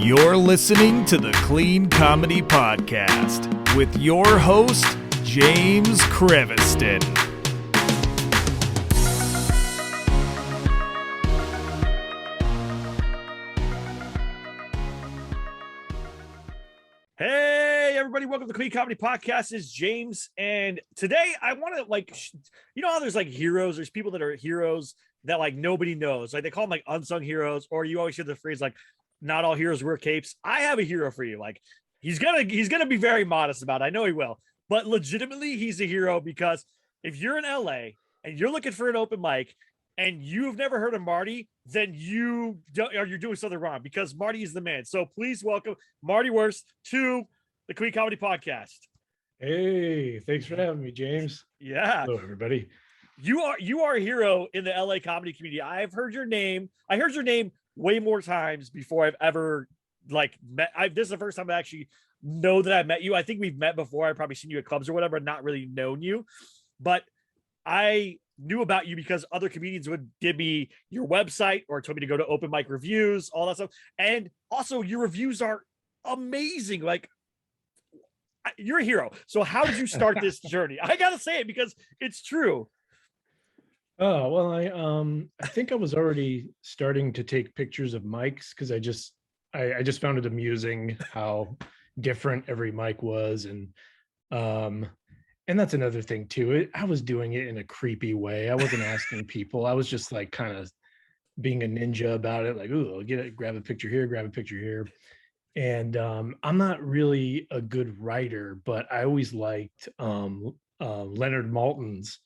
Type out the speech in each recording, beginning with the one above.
You're listening to the Clean Comedy Podcast with your host, James Creviston. Hey, everybody. Welcome to the Clean Comedy Podcast. It's James. And today I want to you know how there's heroes? There's people that are heroes that nobody knows. They call them unsung heroes, or you always hear the phrase not all heroes wear capes. I have a hero for you. He's gonna be very modest about it. I know he will, but legitimately he's a hero because if you're in LA and you're looking for an open mic and you've never heard of Marty, then you're doing something wrong, because Marty is the man. So please welcome Marty Wurst to the Clean Comedy Podcast. Hey, thanks for having me, James. Yeah. Hello, everybody. You are a hero in the LA comedy community. I've heard your name. I heard your name way more times before I've ever met. This is the first time I actually know that I met you. I think we've met before. I've probably seen you at clubs or whatever, not really known you, but I knew about you because other comedians would give me your website or told me to go to open mic reviews, all that stuff. And also your reviews are amazing. You're a hero. So how did you start this journey? I gotta say it because it's true. Oh, well, I think I was already starting to take pictures of mics because I just found it amusing how different every mic was. And that's another thing too. I was doing it in a creepy way. I wasn't asking people. I was just kind of being a ninja about it. Ooh, I'll grab a picture here, grab a picture here. And I'm not really a good writer, but I always liked Leonard Maltin's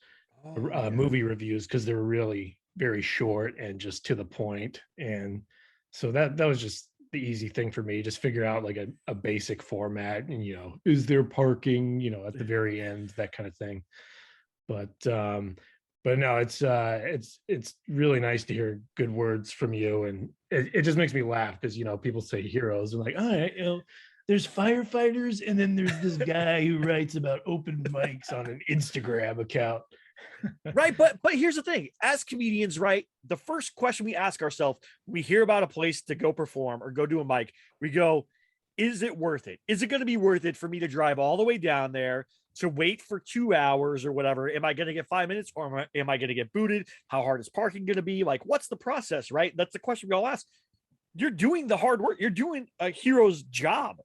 movie reviews because they were really very short and just to the point. And so that was just the easy thing for me. Just figure out a basic format and, is there parking, at the very end, that kind of thing. But no, it's really nice to hear good words from you. And it just makes me laugh because, people say heroes and all right, there's firefighters. And then there's this guy who writes about open mics on an Instagram account. Right. But here's the thing, as comedians, right? The first question we ask ourselves, we hear about a place to go perform or go do a mic. We go, is it worth it? Is it going to be worth it for me to drive all the way down there to wait for 2 hours or whatever? Am I going to get 5 minutes or am I going to get booted? How hard is parking going to be? What's the process, right? That's the question we all ask. You're doing the hard work. You're doing a hero's job.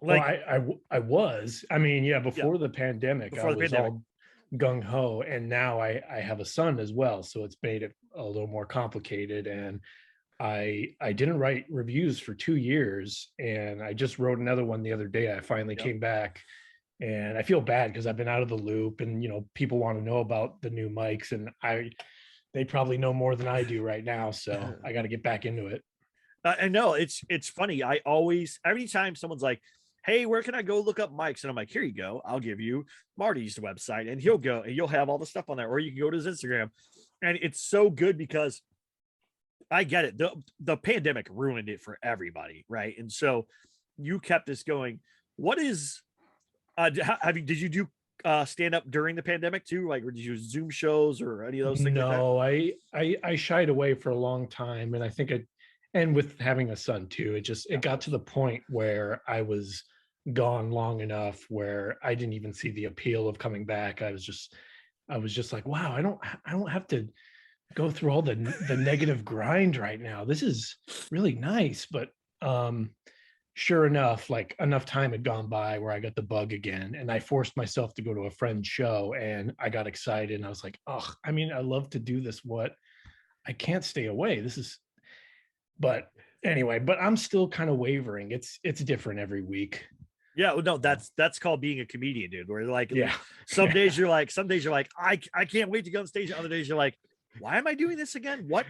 I was. Before the pandemic, I was all gung ho, and now I have a son as well, so it's made it a little more complicated. And I didn't write reviews for 2 years, and I just wrote another one the other day. I finally came back, and I feel bad because I've been out of the loop, and people want to know about the new mics, and they probably know more than I do right now, so I got to get back into it. I know it's funny. I always, every time someone's like, hey, where can I go look up mics? And I'm like, here you go. I'll give you Marty's website, and he'll go and you'll have all the stuff on there, or you can go to his Instagram. And it's so good because I get it. The pandemic ruined it for everybody. Right. And so you kept this going. What is, did you do stand up during the pandemic too? Or did you Zoom shows or any of those things? No, I shied away for a long time. And I think and with having a son too, it got to the point where I was gone long enough where I didn't even see the appeal of coming back. I was just like, wow, I don't have to go through all the negative grind right now. This is really nice. But sure enough, enough time had gone by where I got the bug again, and I forced myself to go to a friend's show, and I got excited, and I was like, oh, I love to do this. I can't stay away. But anyway, I'm still kind of wavering. It's different every week. Yeah, no, that's called being a comedian, dude. Where some days you're like, I can't wait to go on stage. Other days you're like, why am I doing this again? What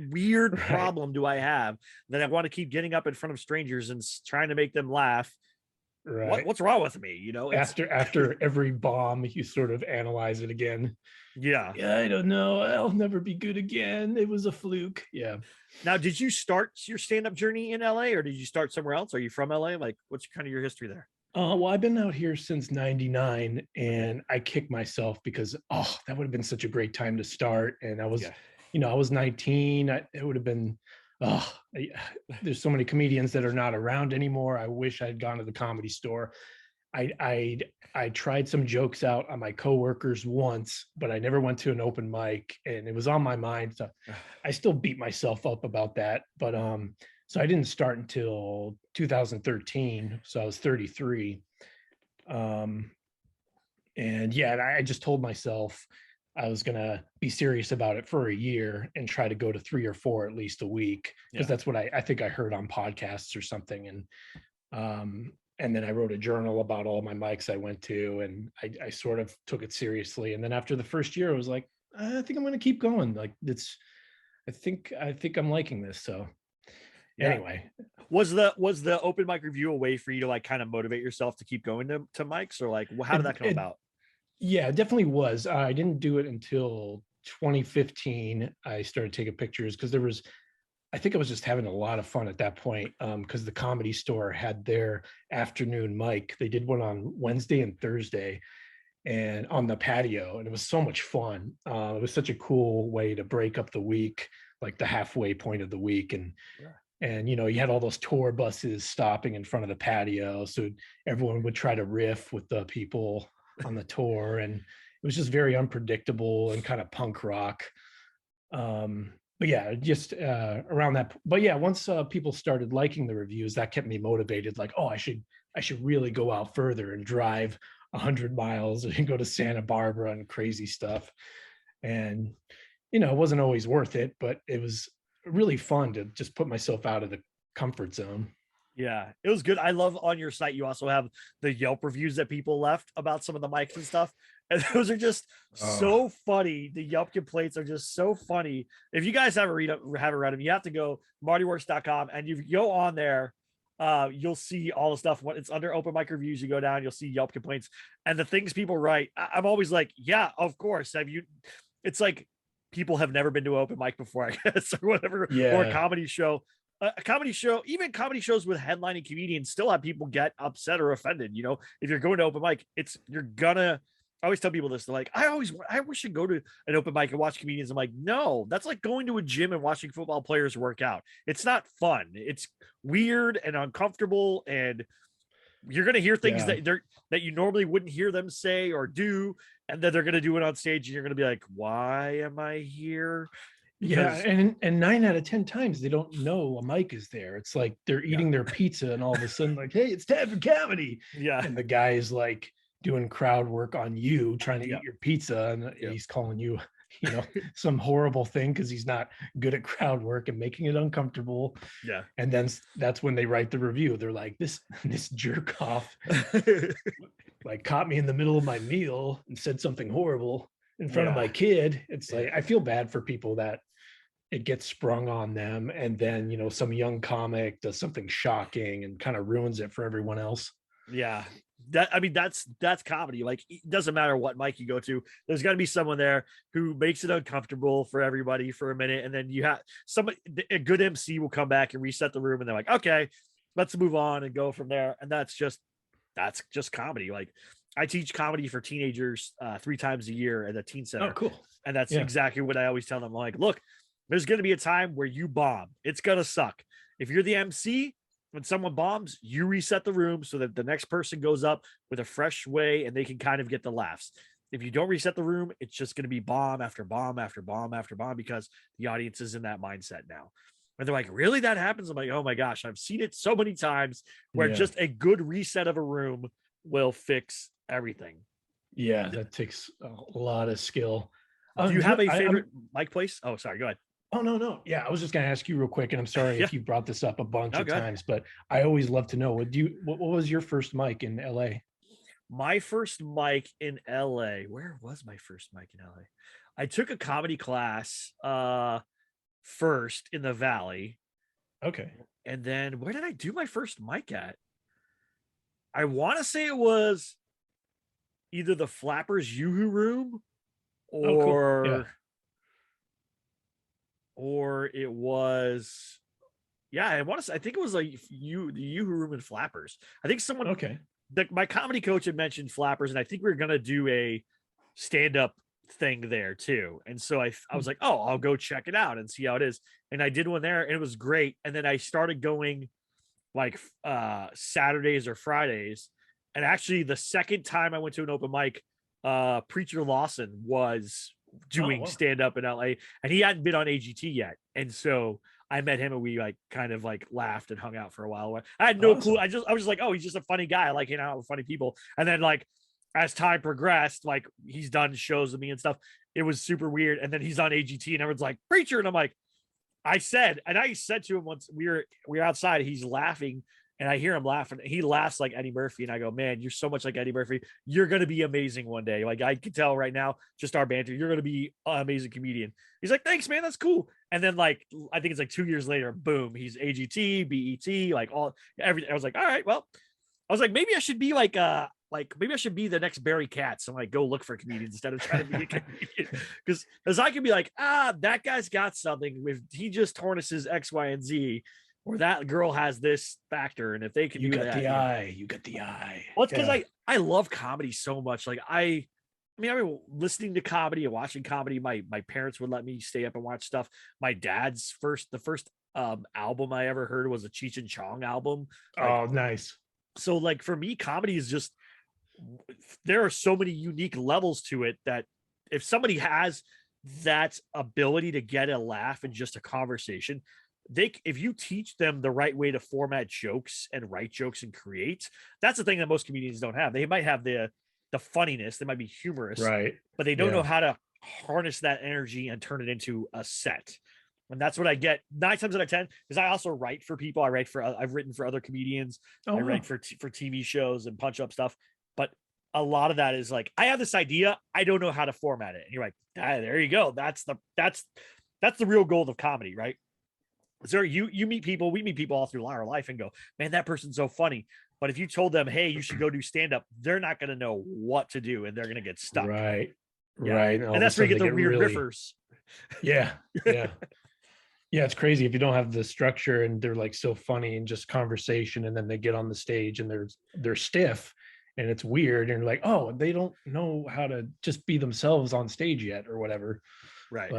weird problem do I have that I want to keep getting up in front of strangers and trying to make them laugh? Right. What's wrong with me? After every bomb, you sort of analyze it again. Yeah, I don't know. I'll never be good again. It was a fluke. Yeah. Now, did you start your stand-up journey in LA, or did you start somewhere else? Are you from LA? What's kind of your history there? Well, I've been out here since '99, and I kick myself because that would have been such a great time to start. And I was, I was 19. It would have been Oh, there's so many comedians that are not around anymore. I wish I had gone to the Comedy Store. I tried some jokes out on my coworkers once, but I never went to an open mic, and it was on my mind. So I still beat myself up about that. But so I didn't start until 2013. So I was 33. Um, and yeah, I just told myself I was gonna be serious about it for a year and try to go to 3 or 4 at least a week, because Yeah. that's what I think I heard on podcasts or something. And then I wrote a journal about all my mics I went to, and I sort of took it seriously. And then after the first year, I was like, I think I'm going to keep going. Like I think I'm liking this. So Yeah. anyway, Was the open mic review a way for you to like kind of motivate yourself to keep going to mics, or like how did that come it about? yeah, it definitely was. I didn't do it until 2015. I started taking pictures because I think I was just having a lot of fun at that point, because the Comedy Store had their afternoon mic. They did one on Wednesday and Thursday, and on the patio, and it was so much fun. It was such a cool way to break up the week, like the halfway point of the week. And you had all those tour buses stopping in front of the patio, so everyone would try to riff with the people on the tour, and it was just very unpredictable and kind of punk rock. But yeah, just around that. But yeah, once people started liking the reviews, that kept me motivated. Like, oh, I should really go out further and drive 100 miles and go to Santa Barbara and crazy stuff. And it wasn't always worth it, but it was really fun to just put myself out of the comfort zone. Yeah, it was good. I love on your site you also have the Yelp reviews that people left about some of the mics and stuff. And those are just Oh, so funny. The Yelp complaints are just so funny. If you guys haven't read them, you have to go martywurst.com, and you go on there. You'll see all the stuff. When it's under open mic reviews, you go down, you'll see Yelp complaints and the things people write. I'm always like, yeah, of course. Have you? It's like people have never been to an open mic before, I guess, or whatever, or a yeah. comedy show. A comedy show, even comedy shows with headlining comedians, still have people get upset or offended. If you're going to open mic, you're gonna. I always tell people this. They're like, I wish I'd go to an open mic and watch comedians. I'm like, no, that's like going to a gym and watching football players work out. It's not fun. It's weird and uncomfortable, and you're gonna hear things Yeah. that you normally wouldn't hear them say or do, and then they're gonna do it on stage, and you're gonna be like, why am I here? Yeah, Because and 9 out of 10 times they don't know a mic is there. It's like they're yeah, eating their pizza and all of a sudden, like, hey, it's time for comedy. yeah, And the guy is like doing crowd work on you, trying to yeah, eat your pizza, and yeah, he's calling you, some horrible thing because he's not good at crowd work and making it uncomfortable. yeah. And then that's when they write the review. They're like, this jerk off like caught me in the middle of my meal and said something horrible in front of Yeah. my kid. It's Yeah. like I feel bad for people that it gets sprung on them, and then some young comic does something shocking and kind of ruins it for everyone else. Yeah. That's comedy. Like, it doesn't matter what mic you go to, there's got to be someone there who makes it uncomfortable for everybody for a minute, and then you have somebody, a good MC will come back and reset the room, and they're like, okay, let's move on and go from there. And that's just comedy. Like, I teach comedy for teenagers 3 times a year at a teen Oh, center, cool. and that's Yeah. exactly what I always tell them. Like, look, there's going to be a time where you bomb. It's going to suck. If you're the MC, when someone bombs, you reset the room so that the next person goes up with a fresh way and they can kind of get the laughs. If you don't reset the room, it's just going to be bomb after bomb after bomb after bomb, because the audience is in that mindset now. And they're like, really? That happens? I'm like, oh my gosh, I've seen it so many times where Yeah. just a good reset of a room will fix everything. Yeah, that takes a lot of skill. Do you have a I- I'm- favorite mic place? Oh, sorry. Go ahead. Oh, no. Yeah, I was just going to ask you real quick, and I'm sorry Yeah. if you brought this up a bunch No, of go ahead. times, but I always love to know what was your first mic in LA? My first mic in LA. Where was my first mic in LA? I took a comedy class first in the Valley. Okay. And then where did I do my first mic at? I want to say it was either the Flappers Yoo-Hoo Room Oh, cool. Yeah. or it was, yeah, I think it was like the Yoo-Hoo Room and Flappers. I think someone, Okay. my comedy coach had mentioned Flappers, and I think we were gonna do a stand-up thing there too. And so I was like, oh, I'll go check it out and see how it is. And I did one there and it was great. And then I started going like Saturdays or Fridays. And actually the second time I went to an open mic, Preacher Lawson was doing stand up in LA and he hadn't been on AGT yet. And so I met him and we like kind of like laughed and hung out for a while. I had no clue. I was just like, oh, he's just a funny guy. I like hanging out with funny people. And then like as time progressed, like he's done shows with me and stuff. It was super weird. And then he's on AGT and everyone's like, Preacher. And I'm like, I said to him once we were outside, he's laughing and I hear him laughing. He laughs like Eddie Murphy. And I go, man, you're so much like Eddie Murphy. You're going to be amazing one day. Like I can tell right now, just our banter, you're going to be an amazing comedian. He's like, thanks, man. That's cool. And then like, I think it's like 2 years later, boom, he's AGT, BET, like everything. I was like, all right, well, I was like, maybe I should be like maybe I should be the next Barry Katz and like go look for comedians instead of trying to be a comedian. Because I could be like, that guy's got something if he just harnesses X, Y, and Z, or that girl has this factor. And if they can you do got that, the eye, you got the eye. Well, it's because I love comedy so much. Like I mean, listening to comedy and watching comedy. My parents would let me stay up and watch stuff. My dad's the first album I ever heard was a Cheech and Chong album. Like, oh, nice. So like for me, comedy is just, there are so many unique levels to it that if somebody has that ability to get a laugh in just a conversation, if you teach them the right way to format jokes and write jokes and create, that's the thing that most comedians don't have. They might have the funniness, they might be humorous, right? But they don't know how to harness that energy and turn it into a set. And that's what I get 9 times out of 10, because I also write for people. I've written for other comedians. I write for TV shows and punch up stuff. But a lot of that is like, I have this idea, I don't know how to format it. And you're like, there you go. That's the real goal of comedy, right? So you meet people, we meet people all through our life and go, man, that person's so funny. But if you told them, hey, you should go do stand-up, they're not going to know what to do and they're going to get stuck. Right. Yeah. Right. And that's where you get the weird riffers. Yeah. Yeah. Yeah, it's crazy if you don't have the structure and they're like so funny and just conversation, and then they get on the stage and they're stiff and it's weird and you're like, oh, they don't know how to just be themselves on stage yet or whatever. Right.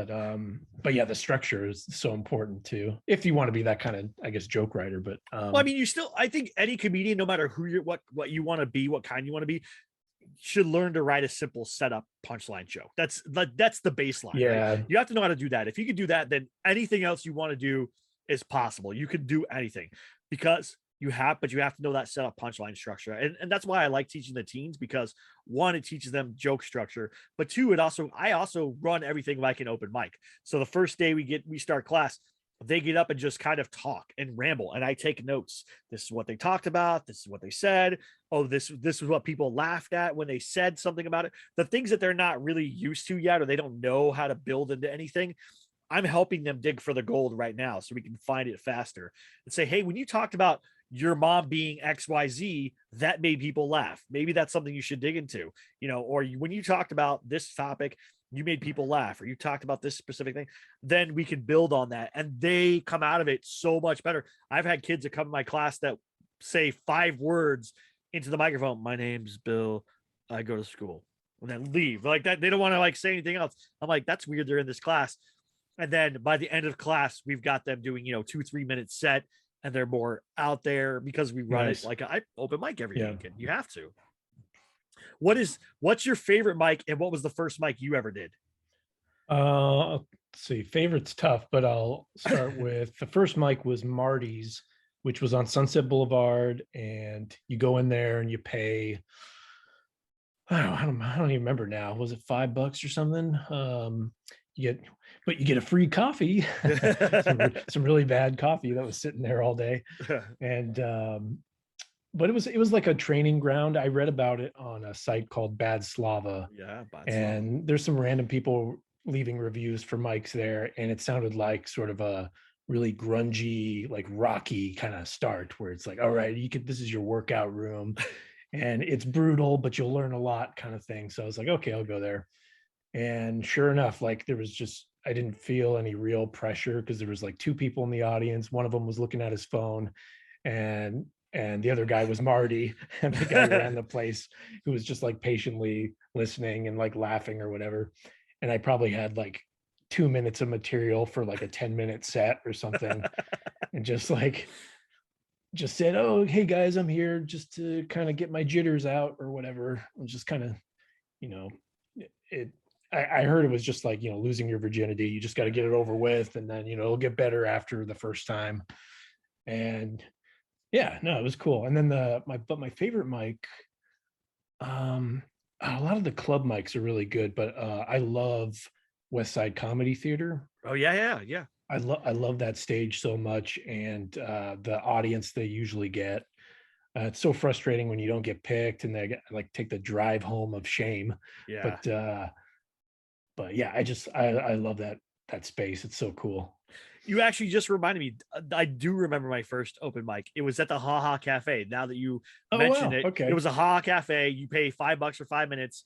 But yeah, the structure is so important too, if you want to be that kind of, I guess, joke writer. But well, I mean, I think any comedian, no matter who what you want to be, what kind you want to be, should learn to write a simple setup punchline joke. That's the baseline. Yeah. Right? You have to know how to do that. If you could do that, then anything else you want to do is possible. You can do anything because you have to know that setup punchline structure. And that's why I like teaching the teens, because one, it teaches them joke structure, but two, I also run everything like an open mic. So the first day we start class, they get up and just kind of talk and ramble, and I take notes. This is what they talked about. This is what they said. Oh, this is what people laughed at when they said something about it. The things that they're not really used to yet, or they don't know how to build into anything, I'm helping them dig for the gold right now so we can find it faster and say, hey, when you talked about your mom being XYZ, that made people laugh. Maybe that's something you should dig into, or when you talked about this topic, you made people laugh, or you talked about this specific thing, then we can build on that. And they come out of it so much better. I've had kids that come to my class that say 5 words into the microphone. My name's Bill. I go to school, and then leave like that. They don't want to like say anything else. I'm like, that's weird. They're in this class. And then by the end of class, we've got them doing, 2-3 minute set, and they're more out there because we run it like I open mic every weekend. You have to. What's your favorite mic, and what was the first mic you ever did? Let's see. Favorite's tough, but I'll start with the first mic was Marty's, which was on Sunset Boulevard, and you go in there and you pay. I don't even remember now. Was it $5 or something? You get a free coffee, some really bad coffee that was sitting there all day, and but it was like a training ground. I read about it on a site called Bad Slava. Yeah, and there's some random people leaving reviews for mics there, and it sounded like sort of a really grungy, like rocky kind of start, where it's like, all right, this is your workout room, and it's brutal, but you'll learn a lot, kind of thing. So I was like, okay, I'll go there. And sure enough, like I didn't feel any real pressure because there was like 2 people in the audience. One of them was looking at his phone, and the other guy was Marty, and the guy who ran the place, who was just like patiently listening and like laughing or whatever. and I probably had like 2 minutes of material for like a 10-minute set or something, and just said, oh, hey guys, I'm here just to kind of get my jitters out or whatever. And just kind of, you know, it, I heard it was just like, losing your virginity. You just got to get it over with. And then, it'll get better after the first time. And yeah, no, it was cool. And then my favorite mic, a lot of the club mics are really good, but I love West Side Comedy Theater. Oh yeah. I love that stage so much, and the audience they usually get. It's so frustrating when you don't get picked, and they like take the drive home of shame. Yeah. But yeah, I love that space. It's so cool. You actually just reminded me. I do remember my first open mic. It was at the Ha Ha Cafe. Now that you mentioned it, okay. It was a Ha Ha Cafe. You pay $5 for 5 minutes.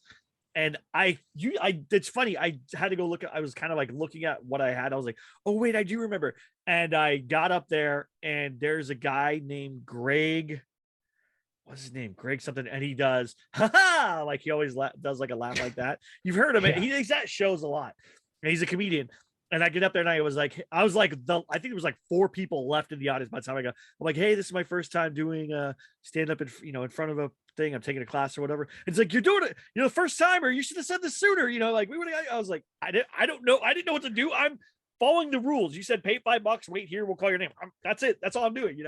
And it's funny. I had to go look at, I was kind of like looking at what I had. I was like, oh wait, I do remember. And I got up there and there's a guy named Greg. What's his name? Greg something. And he does, ha, like he always does like a laugh like that. You've heard him. Yeah. He's at shows a lot. And he's a comedian. And I get up there and I was like, I think there was like 4 people left in the audience by the time I'm like, hey, this is my first time doing stand up in front of a thing. I'm taking a class or whatever. And it's like, you're doing it, the first time, or you should have said this sooner. Like I was like, I don't know. I didn't know what to do. I'm following the rules. You said pay $5, wait here, we'll call your name. That's it. That's all I'm doing,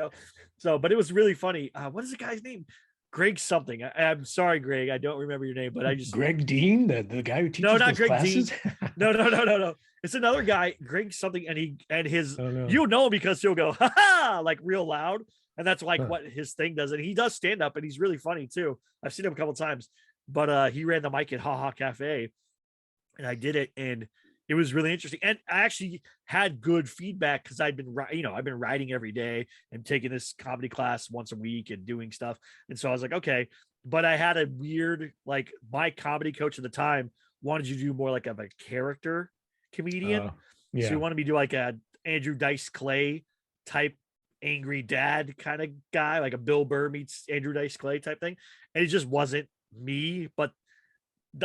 So, but it was really funny. What is the guy's name? Greg something. I'm sorry, Greg. I don't remember your name, but I just Greg Dean, the guy who teaches no, not those Greg classes? Dean. No. It's another guy, Greg something, and his you'll know him because he'll go ha ha like real loud, and that's like what his thing does. And he does stand up, and he's really funny too. I've seen him a couple of times, but he ran the mic at Ha Ha Cafe, and I did it, and it was really interesting. And I actually had good feedback because I've been writing every day and taking this comedy class once a week and doing stuff. And so I was like, okay, but I had a weird, like my comedy coach at the time wanted you to do more like of a character comedian. Yeah. So he wanted me to do like a Andrew Dice Clay type angry dad kind of guy, like a Bill Burr meets Andrew Dice Clay type thing. And it just wasn't me, but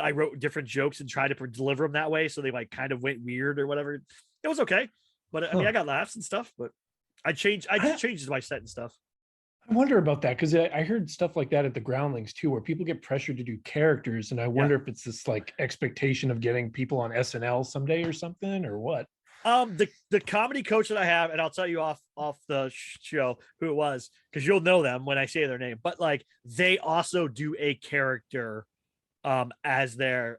I wrote different jokes and tried to deliver them that way. So they like kind of went weird or whatever. It was okay. But I mean, I got laughs and stuff, but I changed my set and stuff. I wonder about that because I heard stuff like that at the Groundlings too, where people get pressured to do characters. And I wonder if it's this like expectation of getting people on SNL someday or something or what. The comedy coach that I have, and I'll tell you off the show who it was, because you'll know them when I say their name, but like they also do a character as their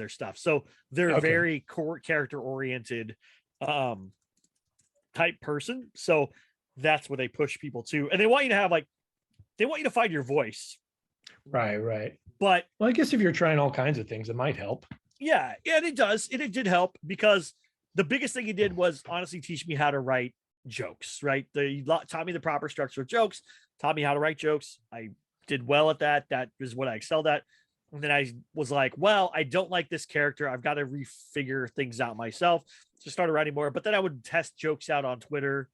stuff. So they're very core character oriented type person. So that's what they push people to. And they want you to find your voice. Right. But well, I guess if you're trying all kinds of things, it might help. Yeah, and it does. It did help because the biggest thing he did was honestly teach me how to write jokes, right? He taught me the proper structure of jokes, taught me how to write jokes. I did well at that. That is what I excelled at. And then I was like, well, I don't like this character. I've got to refigure things out myself. So started writing more, but then I would test jokes out on Twitter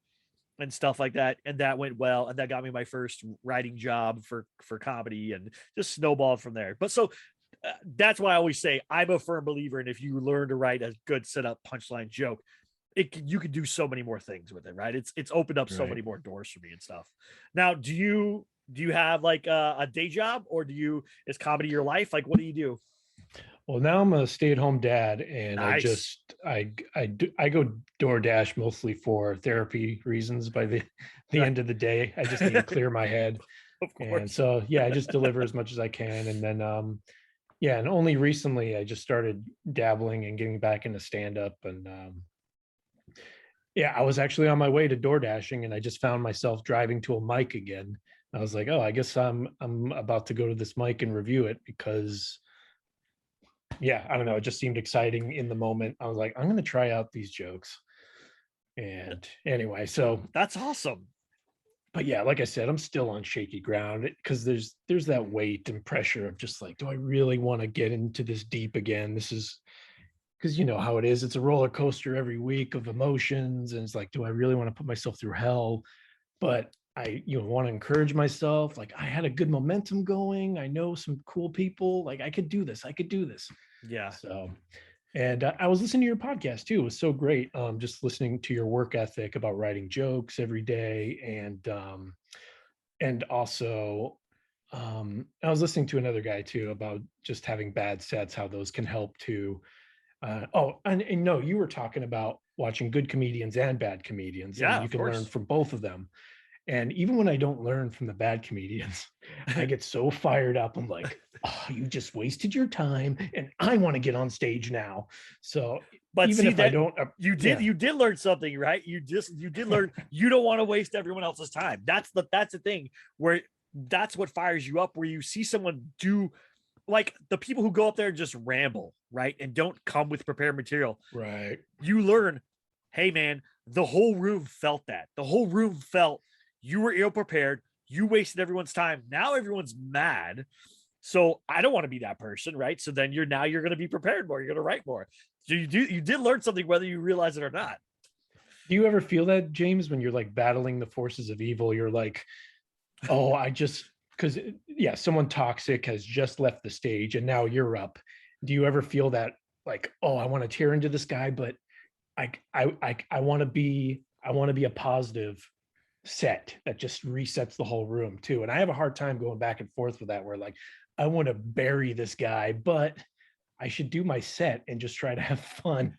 and stuff like that. And that went well. And that got me my first writing job for comedy and just snowballed from there. But so that's why I always say I'm a firm believer in if you learn to write a good setup punchline joke, you can do so many more things with it, right? It's opened up so many more doors for me and stuff. Now, do you have like a day job, or is comedy your life? Like, what do you do? Well, now I'm a stay-at-home dad, and nice. I go DoorDash mostly for therapy reasons. By the end of the day, I just need to clear my head. Of course. And so I just deliver as much as I can, and then and only recently I just started dabbling and getting back into stand-up, and I was actually on my way to DoorDashing, and I just found myself driving to a mic again. I was like, oh, I guess I'm about to go to this mic and review it because, I don't know. It just seemed exciting in the moment. I was like, I'm going to try out these jokes. And anyway, so that's awesome. But yeah, like I said, I'm still on shaky ground because there's that weight and pressure of just like, do I really want to get into this deep again? This is because you know how it is. It's a roller coaster every week of emotions. And it's like, do I really want to put myself through hell? But I want to encourage myself. Like I had a good momentum going. I know some cool people. Like I could do this. Yeah. So And I was listening to your podcast too. It was so great. Just listening to your work ethic about writing jokes every day, and also I was listening to another guy too about just having bad sets, how those can help to. And no, you were talking about watching good comedians and bad comedians, Yeah, and you of can learn course. from both of them. And even when I don't learn from the bad comedians, I get so fired up. I'm like, oh, you just wasted your time, and I want to get on stage now. So But even see if I that don't, yeah, you did learn something, right? You did learn you don't want to waste everyone else's time. That's the thing where that's what fires you up, where you see someone do, like, the people who go up there and just ramble, right? And don't come with prepared material. right, You learn, hey man, the whole room felt that. The whole room felt you were ill prepared. You wasted everyone's time. Now everyone's mad. So I don't want to be that person, right? So then you're going to be prepared more. You're going to write more. So you did learn something whether you realize it or not. do you ever feel that, James, when you're like battling the forces of evil? You're like, oh, because yeah, someone toxic has just left the stage and now you're up. Do you ever feel that, like, oh, I want to tear into this guy, but I want to be a positive set that just resets the whole room too? And I have a hard time going back and forth with that, where like I want to bury this guy, but I should do my set and just try to have fun.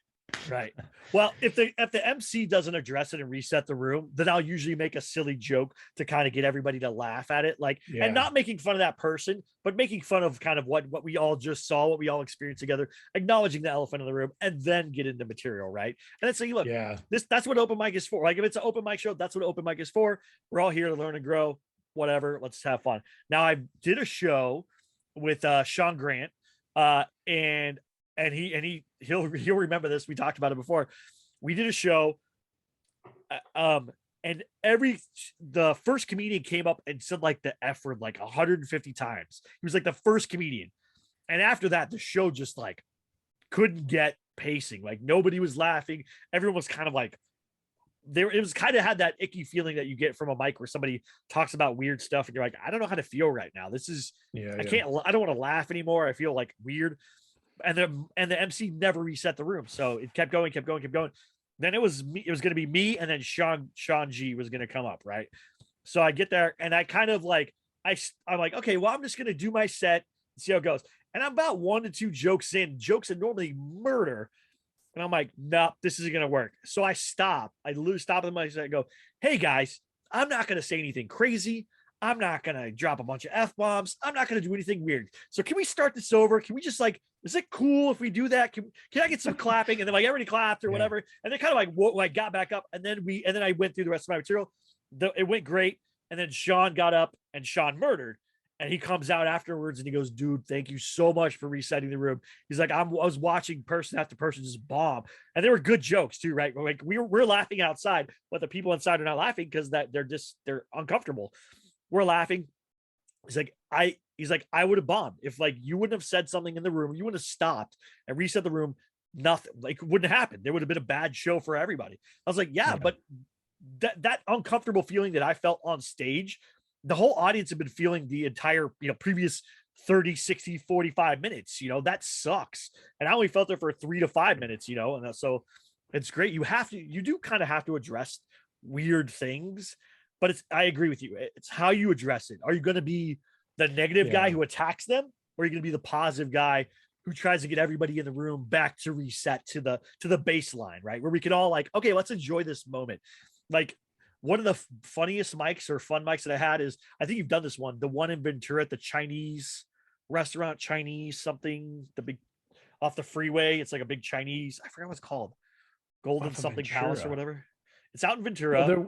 Right. Well, if the MC doesn't address it and reset the room, then I'll usually make a silly joke to kind of get everybody to laugh at it, like, and Yeah. not making fun of that person, but making fun of kind of what we all just saw, what we all experienced together, acknowledging the elephant in the room, and then get into material, right? And then say, look, Yeah. that's what open mic is for. Like, if it's an open mic show, that's what open mic is for. We're all here to learn and grow. Whatever. Let's have fun. Now, I did a show with Sean Grant, and he'll remember this. We talked about it before. We did a show, and the first comedian came up and said like the F word like 150 times. He was like the first comedian, and after that, the show just like couldn't get pacing. Like, nobody was laughing. Everyone was kind of like there. It was kind of had that icky feeling that you get from a mic where somebody talks about weird stuff, and you're like, I don't know how to feel right now. This is Yeah. I can't. I don't want to laugh anymore. I feel like weird. And the MC never reset the room, so it kept going. Then it was me. It was going to be me, and then Sean G was going to come up, right? So I get there, and I kind of like I'm like, okay, well, I'm just going to do my set and see how it goes. And I'm about 1 to 2 jokes in, jokes that normally murder, and I'm like, nope, this isn't going to work. So I stop. I lose stop in my set and go, hey guys, I'm not going to say anything crazy. I'm not going to drop a bunch of F-bombs. I'm not going to do anything weird. So can we start this over? Can we just like, is it cool if we do that? Can I get some clapping? And then like everybody clapped or whatever. And they kind of like got back up. And then I went through the rest of my material. It went great. And then Sean got up and Sean murdered. And he comes out afterwards and he goes, dude, thank you so much for resetting the room. He's like, I was watching person after person just bomb. And they were good jokes too, right? Like we're laughing outside, but the people inside are not laughing because they're uncomfortable. We're laughing. He's like, I would have bombed if like you wouldn't have said something in the room, you wouldn't have stopped and reset the room. Nothing like wouldn't happen. There would have been a bad show for everybody. I was like, yeah. But that uncomfortable feeling that I felt on stage, the whole audience had been feeling the entire, previous 30, 60, 45 minutes, that sucks. And I only felt there for 3 to 5 minutes, and so it's great. You do kind of have to address weird things. But I agree with you. It's how you address it. Are you going to be the negative guy who attacks them, or are you going to be the positive guy who tries to get everybody in the room back to reset to the baseline, right? Where we can all like, okay, let's enjoy this moment. Like one of the funniest mics or fun mics that I had is, I think you've done this one, the one in Ventura at the Chinese restaurant, something, the big off the freeway. It's like a big Chinese. I forgot what it's called. Golden something Palace or whatever. It's out in Ventura.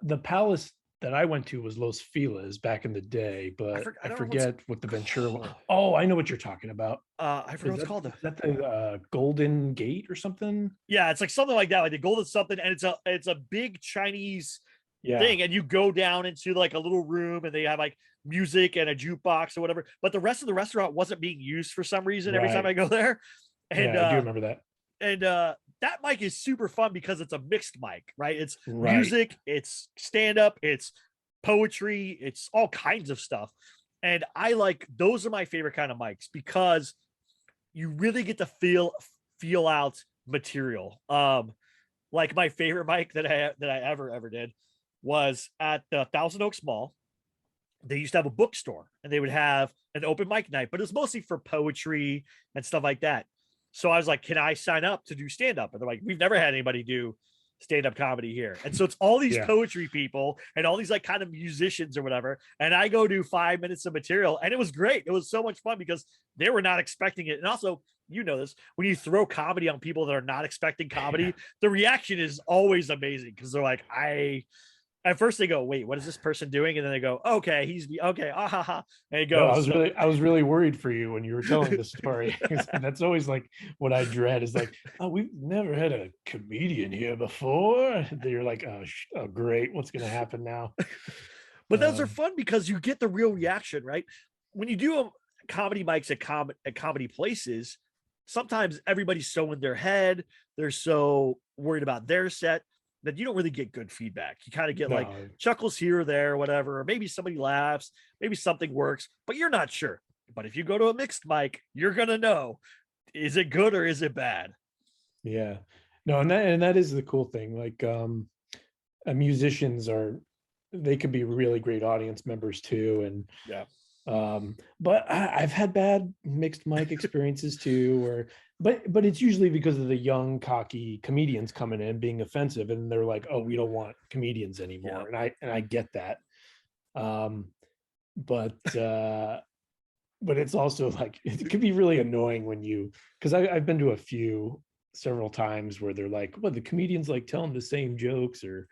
The palace that I went to was Los Feliz back in the day, but I forget what the Ventura was. Oh, I know what you're talking about. I forget what it's called. Is that the Golden Gate or something? Yeah, it's like something like that, like the Golden something, and it's a big Chinese thing, and you go down into like a little room, and they have like music and a jukebox or whatever. But the rest of the restaurant wasn't being used for some reason every time I go there. And I do remember that. And that mic is super fun because it's a mixed mic, right? It's music, it's stand-up, it's poetry, it's all kinds of stuff. And those are my favorite kind of mics because you really get to feel feel out material. Like my favorite mic that I ever did was at the Thousand Oaks Mall. They used to have a bookstore and they would have an open mic night, but it was mostly for poetry and stuff like that. So I was like, can I sign up to do stand up? And they're like, we've never had anybody do stand-up comedy here. And so it's all these poetry people and all these like kind of musicians or whatever. And I go do 5 minutes of material and it was great. It was so much fun because they were not expecting it. And also, you know this, when you throw comedy on people that are not expecting comedy, the reaction is always amazing because they're like, at first they go, wait, what is this person doing? And then they go, okay, he's okay. Ah, ha, ha. And it goes. No, I was really worried for you when you were telling the story. That's always like what I dread is like, oh, we've never had a comedian here before. You're like, oh, great. What's going to happen now? But those are fun because you get the real reaction, right? When you do comedy mics at comedy places, sometimes everybody's so in their head. They're so worried about their set that you don't really get good feedback. You kind of get like chuckles here or there, or whatever, or maybe somebody laughs, maybe something works, but you're not sure. But if you go to a mixed mic, you're going to know, is it good or is it bad? Yeah, no. And that is the cool thing. Like, musicians they could be really great audience members too. And but I've had bad mixed mic experiences too, but it's usually because of the young cocky comedians coming in being offensive and they're like, oh, we don't want comedians anymore. And I get that. But it's also like, it could be really annoying when because I've been to several times where they're like, well, the comedians like telling the same jokes or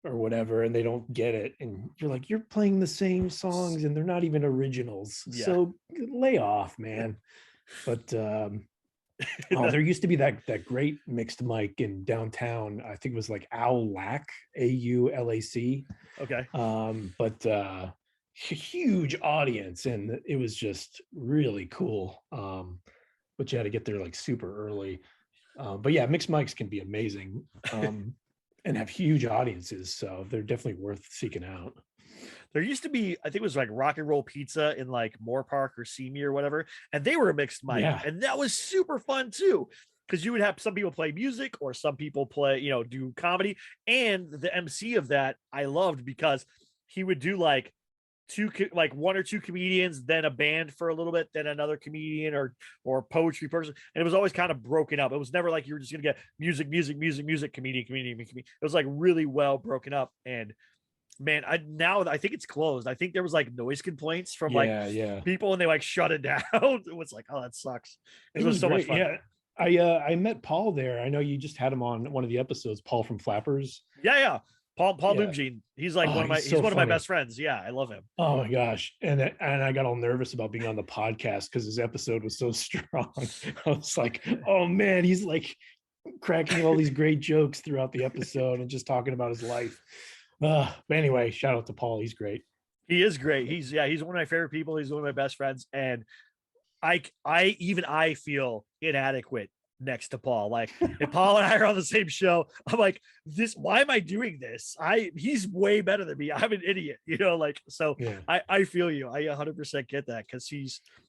whatever, and they don't get it. And you're like, you're playing the same songs and they're not even originals. So lay off, man. But there used to be that great mixed mic in downtown. I think it was like Aulac, AULAC. Okay. But huge audience, and it was just really cool. But you had to get there like super early. But yeah, mixed mics can be amazing. And have huge audiences, so they're definitely worth seeking out. There used to be, I think it was like Rock and Roll Pizza in like Moore Park or Seymour or whatever, and they were a mixed mic, and that was super fun too, because you would have some people play music or some people play, do comedy, and the MC of that I loved because he would do like one or two comedians, then a band for a little bit, then another comedian or poetry person, and it was always kind of broken up. It was never like you were just gonna get music, comedian. It was like really well broken up. And man, I think it's closed. I think there was like noise complaints from people, and they like shut it down. It was like, oh, that sucks. It was so much fun. Yeah, I met Paul there. I know you just had him on one of the episodes, Paul from Flappers. Yeah. Paul Boomjean. He's like one of my best friends. Yeah, I love him. Oh my gosh. And I got all nervous about being on the podcast because his episode was so strong. I was like, oh man, he's like cracking all these great jokes throughout the episode and just talking about his life. But anyway, shout out to Paul. He's great. He is great. He's one of my favorite people. He's one of my best friends. And I feel inadequate next to Paul. Like, if Paul and I are on the same show, I'm like, why am I doing this? He's way better than me. I'm an idiot, so yeah. I feel you. I 100% get that, because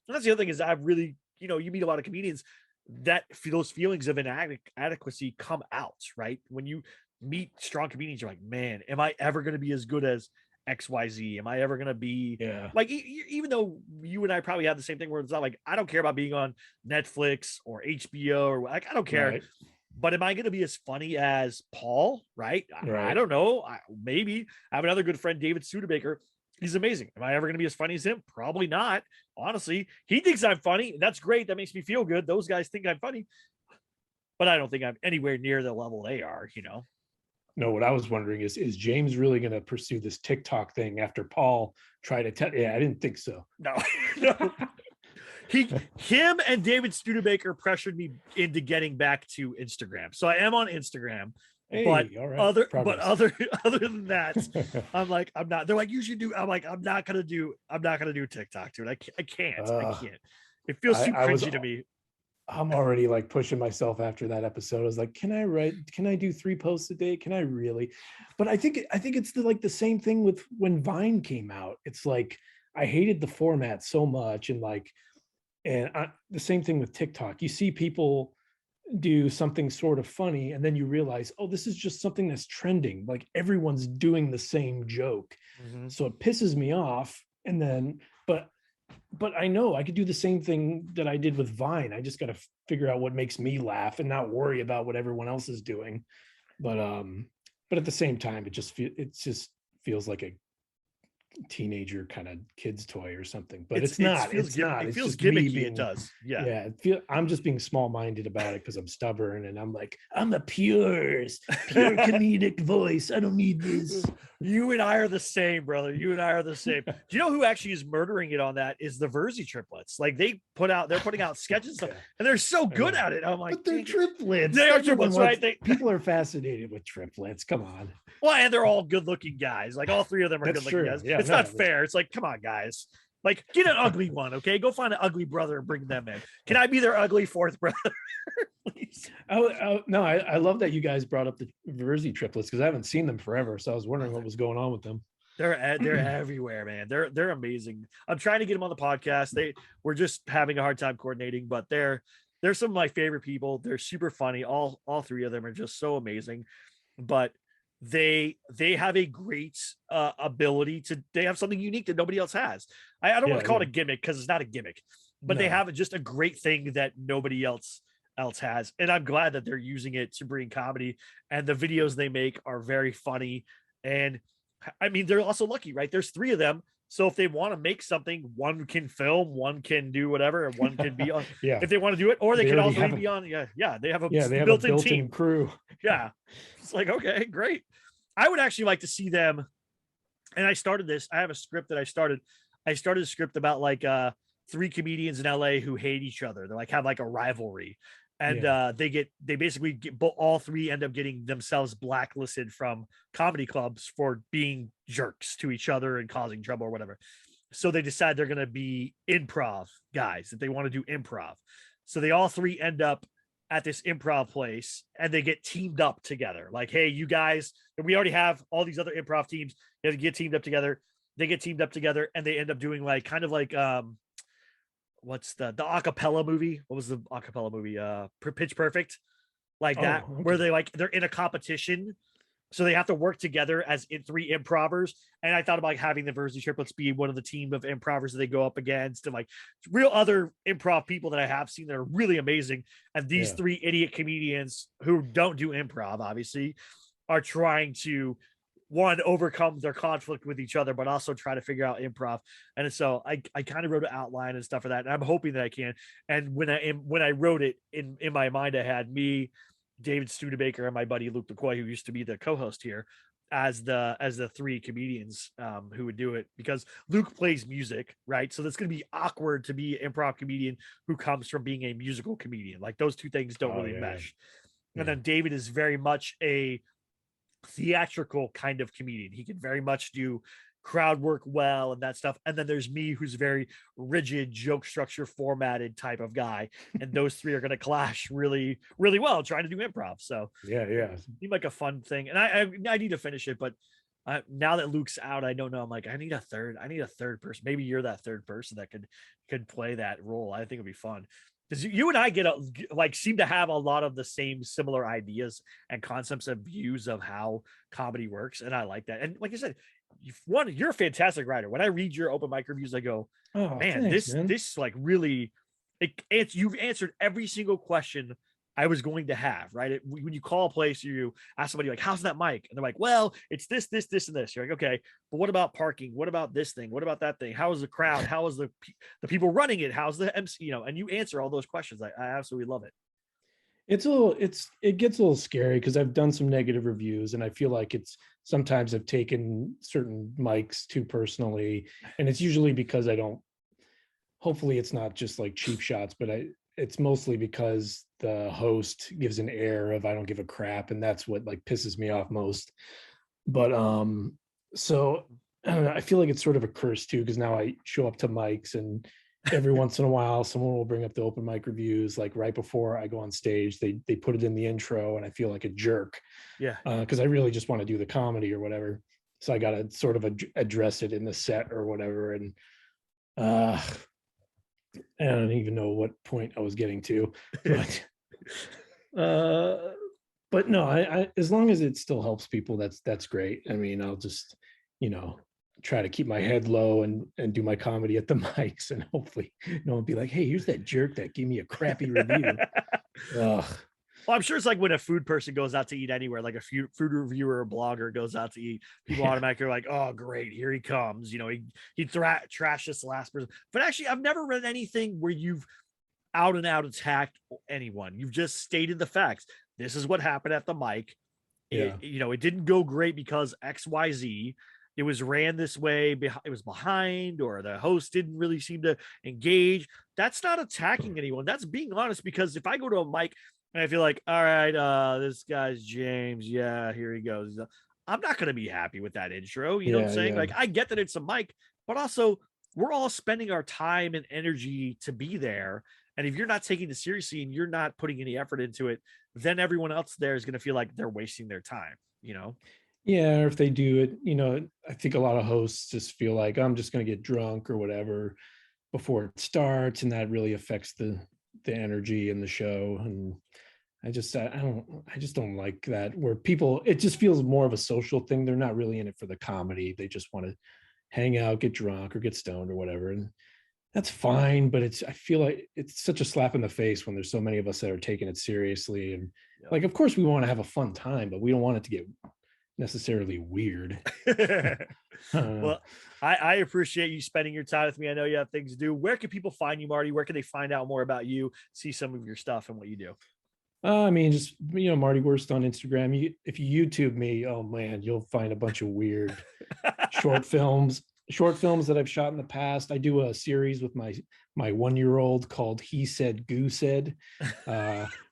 that's the other thing is I really, you meet a lot of comedians that those feelings of inadequacy come out, right? When you meet strong comedians, you're like, man, am I ever going to be as good as XYZ? Am I ever going to be like, even though you and I probably have the same thing where it's not like, I don't care about being on Netflix or HBO or like, I don't care. Right. But am I going to be as funny as Paul? Right. I don't know. Maybe. I have another good friend, David Studebaker. He's amazing. Am I ever going to be as funny as him? Probably not. Honestly, he thinks I'm funny. That's great. That makes me feel good. Those guys think I'm funny, but I don't think I'm anywhere near the level they are, No, what I was wondering is James really going to pursue this TikTok thing after Paul tried to tell? Yeah, I didn't think so. No. Him and David Studebaker pressured me into getting back to Instagram. So I am on Instagram, but other than that, I'm like, I'm not. They're like, you should do. I'm like, I'm not gonna do TikTok, dude. I can't. It feels too cringy to me. I'm already like pushing myself after that episode. I was like, can I do 3 posts a day? Can I really? But I think it's the same thing with when Vine came out. It's like, I hated the format so much. And the same thing with TikTok. You see people do something sort of funny, and then you realize, oh, this is just something that's trending. Like everyone's doing the same joke. Mhm. So it pisses me off. And then, but I know I could do the same thing that I did with Vine. I just got to figure out what makes me laugh and not worry about what everyone else is doing. But at the same time, it just feels like a teenager kind of kid's toy or something, but it's not. It's not. It It's feels just me gimmicky. It being, does. Yeah. yeah. I'm just being small-minded about it because I'm stubborn and I'm like, I'm the pure comedic voice. I don't need this. You and I are the same, brother. You and I are the same. Do you know who actually is murdering it on that? Is the Verzi triplets. Like they're putting out sketches and stuff, and they're so good at it. I'm like, but they're triplets. They are triplets, right? People are fascinated with triplets. Come on. Well, and they're all good-looking guys. Like all three of them are good-looking guys. Yeah, it's not fair. It's like, come on, guys. Like, get an ugly one, okay? Go find an ugly brother and bring them in. Can I be their ugly fourth brother? Please. No, I love that you guys brought up the Verzi triplets because I haven't seen them forever. So I was wondering what was going on with them. They're everywhere, man. They're amazing. I'm trying to get them on the podcast. We're just having a hard time coordinating, but they're some of my favorite people. They're super funny. All three of them are just so amazing. But they have a great ability they have something unique that nobody else has. I don't want to call it a gimmick because it's not a gimmick, but they have just a great thing that nobody else has. And I'm glad that they're using it to bring comedy, and the videos they make are very funny. And I mean, they're also lucky, right? There's three of them. So if they want to make something, one can film, one can do whatever, and one can be on. If they want to do it, or they can also be on. They have a built-in team crew. Yeah, it's like, okay, great. I would actually like to see them. And I started this. I have a script that I started. I started a script about like three comedians in LA who hate each other. They're like have like a rivalry, and they basically get all three end up getting themselves blacklisted from comedy clubs for being jerks to each other and causing trouble or whatever. So they decide they're going to be improv guys, that they want to do improv. So they all three end up at this improv place and they get teamed up together. Like, hey, you guys, we already have all these other improv teams. You have to get teamed up together. They get teamed up together and they end up doing like kind of like what's the acapella movie? What was the acapella movie? Pitch Perfect, like that, okay. where they're in a competition, so they have to work together as three improvers. And I thought about like having the Verzi triplets be one of the team of improvers that they go up against, and like real other improv people that I have seen that are really amazing. And these three idiot comedians who don't do improv, obviously, are trying to overcome their conflict with each other, but also try to figure out improv. And so I kind of wrote an outline and stuff for that. And I'm hoping that I can. And when I wrote it in my mind, I had me, David Studebaker, and my buddy Luke McCoy, who used to be the co-host here, as the three comedians who would do it, because Luke plays music, right? So that's going to be awkward to be an improv comedian who comes from being a musical comedian. Like those two things don't really mesh. And then David is very much a theatrical kind of comedian. He can very much do crowd work well and that stuff. And then there's me, who's very rigid, joke structure formatted type of guy. And those three are going to clash really, really well trying to do improv. So it seemed like a fun thing. And I need to finish it, but now that Luke's out, I don't know. I'm like, I need a third person. Maybe you're that third person that could play that role. I think it'd be fun. Because you and I seem to have a lot of the same similar ideas and concepts and views of how comedy works. And I like that. And like I said, you're a fantastic writer. When I read your open mic reviews, I go, oh man, thanks, this like really, you've answered every single question I was going to have, right? When you call a place, you ask somebody like, how's that mic? And they're like, well, it's this, this, this, and this. You're like, okay, but what about parking? What about this thing? What about that thing? How is the crowd? How is the people running it? How's the MC, and you answer all those questions. I absolutely love it. It gets a little scary because I've done some negative reviews and I feel like sometimes I've taken certain mics too personally, and it's usually because hopefully it's not just like cheap shots, but it's mostly because the host gives an air of I don't give a crap, and that's what like pisses me off most. But so I don't know, I feel like it's sort of a curse too, because now I show up to mics and every once in a while someone will bring up the open mic reviews like right before I go on stage. They put it in the intro and I feel like a jerk. Yeah. Because I really just want to do the comedy or whatever. So I got to sort of address it in the set or whatever. And I don't even know what point I was getting to, but But no, I as long as it still helps people, that's great. I mean, I'll just, try to keep my head low and do my comedy at the mics, and hopefully no one be like, hey, here's that jerk that gave me a crappy review. Ugh. Well, I'm sure it's like when a food person goes out to eat anywhere, like a food reviewer or blogger goes out to eat, people Yeah. automatically are like, oh, great, here he comes. He trashed this last person. But actually, I've never read anything where you've out and out attacked anyone. You've just stated the facts. This is what happened at the mic. Yeah. It didn't go great because XYZ. It was ran this way. It was behind, or the host didn't really seem to engage. That's not attacking anyone. That's being honest. Because if I go to a mic and I feel like, all right, this guy's James. Yeah, here he goes. I'm not going to be happy with that intro. You know what I'm saying? Yeah. Like, I get that it's a mic, but also we're all spending our time and energy to be there. And if you're not taking it seriously and you're not putting any effort into it, then everyone else there is going to feel like they're wasting their time, Yeah, or if they do it, I think a lot of hosts just feel like I'm just going to get drunk or whatever before it starts, and that really affects the energy in the show. And I just don't like that, where people, it just feels more of a social thing. They're not really in it for the comedy. They just want to hang out, get drunk or get stoned or whatever. And that's fine, but I feel like it's such a slap in the face when there's so many of us that are taking it seriously. And like, of course we want to have a fun time, but we don't want it to get necessarily weird. Well, I appreciate you spending your time with me. I know you have things to do. Where can people find you, Marty? Where can they find out more about you, see some of your stuff and what you do? I mean, just, Marty Wurst on Instagram. If you YouTube me, oh man, you'll find a bunch of weird short films that I've shot in the past. I do a series with my 1-year-old called He Said Goo Said.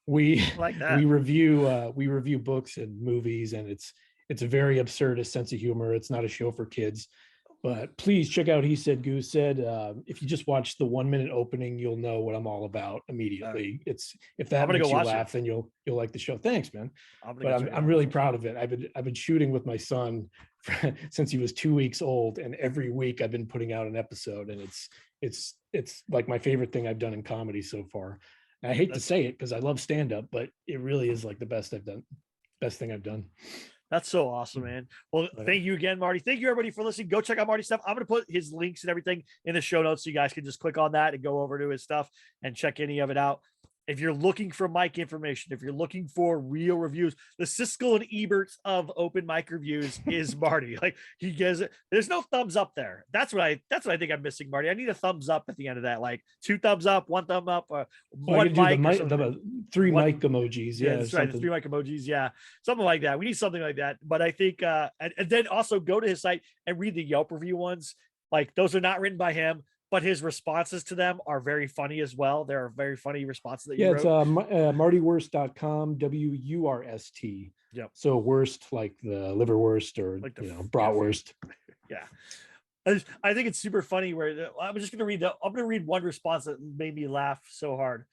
We like that. we review books and movies, and it's a very absurdist sense of humor. It's not a show for kids, but please check out He Said Goo Said. If you just watch the 1-minute opening, you'll know what I'm all about immediately. If that makes you laugh, then you'll like the show. Thanks, man. I'm really proud of it. I've been shooting with my son since he was 2 weeks old, and every week I've been putting out an episode, and it's like my favorite thing I've done in comedy so far. And I hate to say it because I love stand-up, but it really is like the best thing I've done. That's so awesome, man. Well, thank you again, Marty. Thank you, everybody, for listening. Go check out Marty's stuff. I'm going to put his links and everything in the show notes so you guys can just click on that and go over to his stuff and check any of it out. If you're looking for mic information, if you're looking for real reviews, the Siskel and Eberts of open mic reviews is Marty. Like, he gives it. There's no thumbs up there. That's what I think I'm missing, Marty. I need a thumbs up at the end of that. Like 2 thumbs up, 1 thumb up, one mic, the 3 mic emojis. Yeah, that's right. The 3 mic emojis. Yeah, something like that. We need something like that. But I think, and then also go to his site and read the Yelp review ones. Like, those are not written by him, but his responses to them are very funny as well. There are very funny responses that you wrote. It's martywurst.com, WURST. Yep. So worst, like the liverwurst or like bratwurst. Yeah. I think it's super funny where I'm just going to read I'm going to read one response that made me laugh so hard.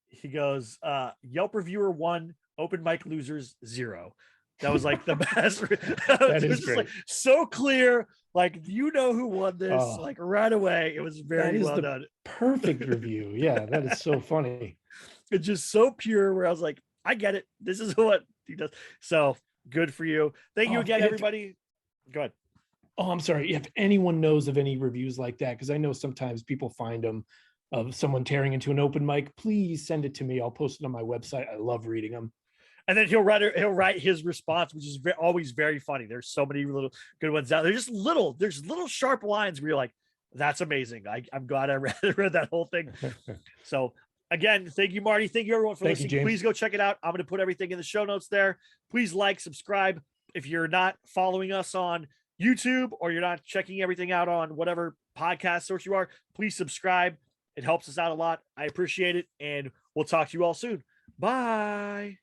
He goes, Yelp reviewer 1, open mic losers 0. That was like the best. That is great. Like, so clear. Like, who won this, like right away. It was very well done. Perfect review. Yeah, that is so funny. It's just so pure where I was like, I get it. This is what he does. So good for you. Thank you again, everybody. Go ahead. Oh, I'm sorry. If anyone knows of any reviews like that, because I know sometimes people find them of someone tearing into an open mic, please send it to me. I'll post it on my website. I love reading them. And then he'll write his response, which is always very funny. There's so many little good ones out. There's little sharp lines where you're like, that's amazing. I'm glad I read that whole thing. So again, thank you, Marty. Thank you, everyone, for listening. Please go check it out. I'm going to put everything in the show notes there. Please like, subscribe. If you're not following us on YouTube or you're not checking everything out on whatever podcast source you are, please subscribe. It helps us out a lot. I appreciate it. And we'll talk to you all soon. Bye.